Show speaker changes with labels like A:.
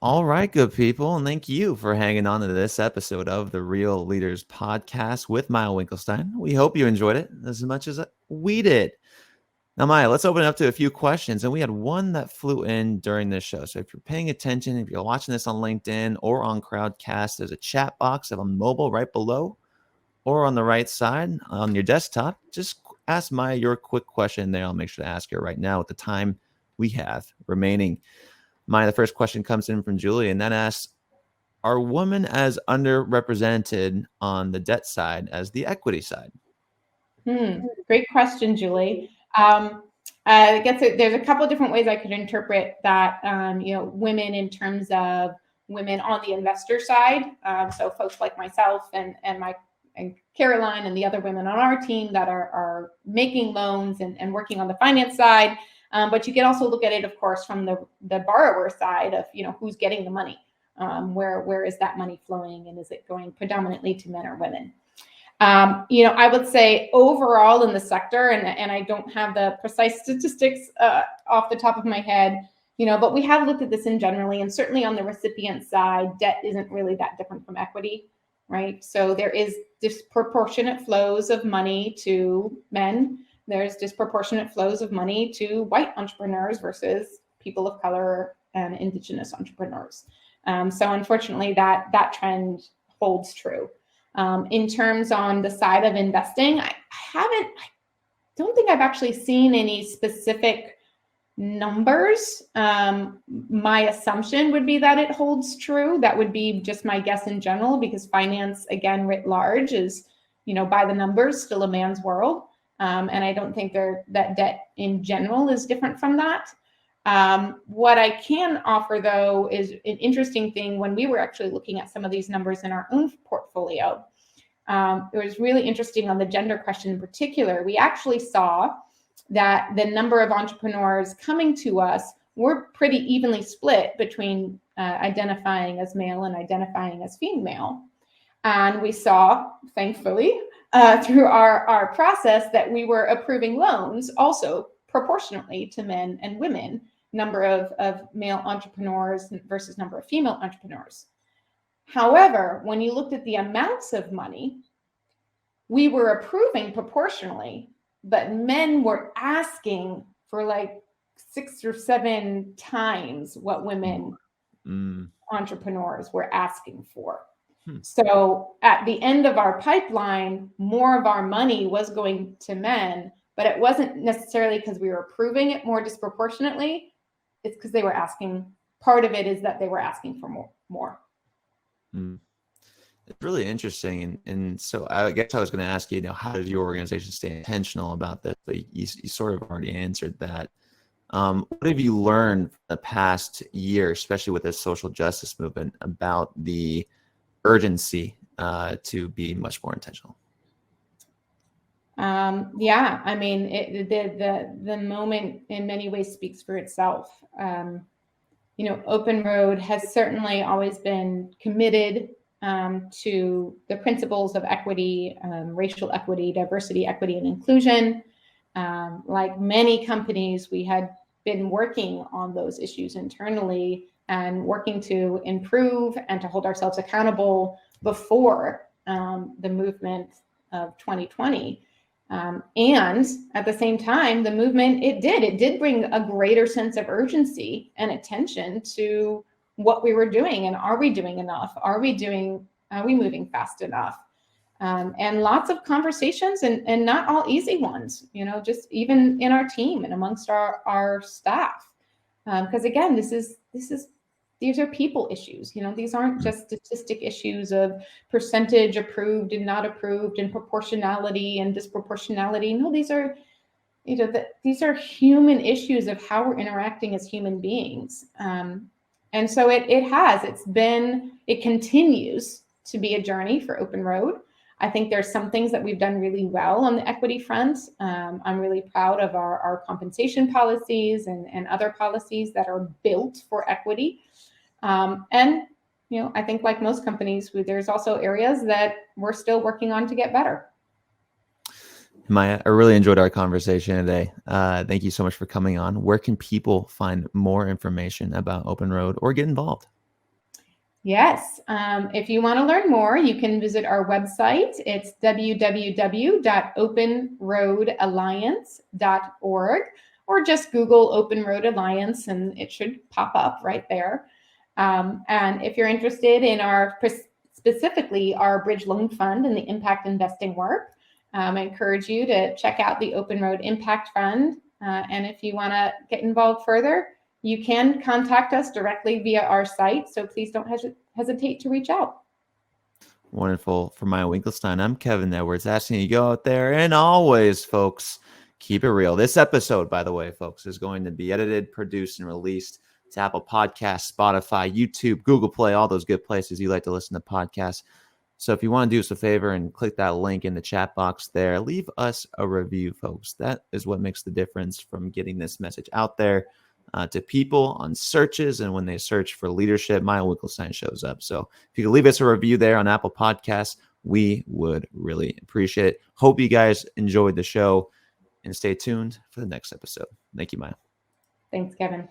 A: All right, good people, and thank you for hanging on to this episode of the Real Leaders Podcast with Maya Winkelstein. We hope you enjoyed it as much as we did. Now, Maya, let's open it up to a few questions, and we had one that flew in during this show. So if you're paying attention, if you're watching this on LinkedIn or on Crowdcast, there's a chat box on mobile right below or on the right side on your desktop. Just ask Maya your quick question there. I'll make sure to ask her right now with the time we have remaining. Maya, the first question comes in from Julie, and that asks, are women as underrepresented on the debt side as the equity side?
B: Great question, Julie. I guess there's a couple of different ways I could interpret that, women in terms of women on the investor side. So folks like myself and Caroline and the other women on our team that are making loans and working on the finance side. But you can also look at it, of course, from the borrower side of, who's getting the money. Where is that money flowing, and is it going predominantly to men or women? I would say overall in the sector, and I don't have the precise statistics off the top of my head, but we have looked at this in generally, and certainly on the recipient side, debt isn't really that different from equity, right? So there is disproportionate flows of money to men. There's disproportionate flows of money to white entrepreneurs versus people of color and indigenous entrepreneurs. So unfortunately, that trend holds true. In terms on the side of investing, I don't think I've actually seen any specific numbers. My assumption would be that it holds true. That would be just my guess in general, because finance, again, writ large is, by the numbers, still a man's world. And I don't think that debt in general is different from that. What I can offer, though, is an interesting thing. When we were actually looking at some of these numbers in our own portfolio, it was really interesting on the gender question in particular. We actually saw that the number of entrepreneurs coming to us were pretty evenly split between identifying as male and identifying as female. And we saw, thankfully, through our process, that we were approving loans also proportionately to men and women, number of male entrepreneurs versus number of female entrepreneurs. However, when you looked at the amounts of money, we were approving proportionally, but men were asking for like 6 or 7 times what women entrepreneurs were asking for. So at the end of our pipeline, more of our money was going to men, but it wasn't necessarily because we were approving it more disproportionately. It's because they were asking. Part of it is that they were asking for more.
A: It's really interesting. And so I guess I was going to ask you, how did your organization stay intentional about this? But you sort of already answered that. What have you learned the past year, especially with this social justice movement, about the urgency to be much more intentional?
B: I mean, the moment in many ways speaks for itself. Open Road has certainly always been committed to the principles of equity, racial equity, diversity, equity, and inclusion. Like many companies, we had been working on those issues internally and working to improve and to hold ourselves accountable before the movement of 2020. And at the same time, the movement, it did bring a greater sense of urgency and attention to what we were doing. And are we doing enough? Are we moving fast enough? And lots of conversations and not all easy ones, just even in our team and amongst our staff. Because again, these are people issues. These aren't just statistic issues of percentage approved and not approved and proportionality and disproportionality. No, these are, these are human issues of how we're interacting as human beings. And so it continues to be a journey for Open Road. I think there's some things that we've done really well on the equity front. I'm really proud of our compensation policies and other policies that are built for equity. And I think like most companies, there's also areas that we're still working on to get better.
A: Maya, I really enjoyed our conversation today. Thank you so much for coming on. Where can people find more information about Open Road or get involved?
B: Yes. If you want to learn more, you can visit our website. It's www.openroadalliance.org, or just Google Open Road Alliance and it should pop up right there. And if you're interested in specifically our Bridge Loan Fund and the impact investing work, I encourage you to check out the Open Road Impact Fund. And if you want to get involved further, you can contact us directly via our site. So please don't hesitate to reach out.
A: Wonderful. For Maya Winkelstein, I'm Kevin Edwards, asking you to go out there and always, folks, keep it real. This episode, by the way, folks, is going to be edited, produced, and released to Apple Podcasts, Spotify, YouTube, Google Play, all those good places you like to listen to podcasts. So if you want to do us a favor and click that link in the chat box there, leave us a review, folks. That is what makes the difference from getting this message out there to people on searches. And when they search for leadership, Maya Winkelstein shows up. So if you could leave us a review there on Apple Podcasts, we would really appreciate it. Hope you guys enjoyed the show and stay tuned for the next episode. Thank you, Maya.
B: Thanks, Kevin.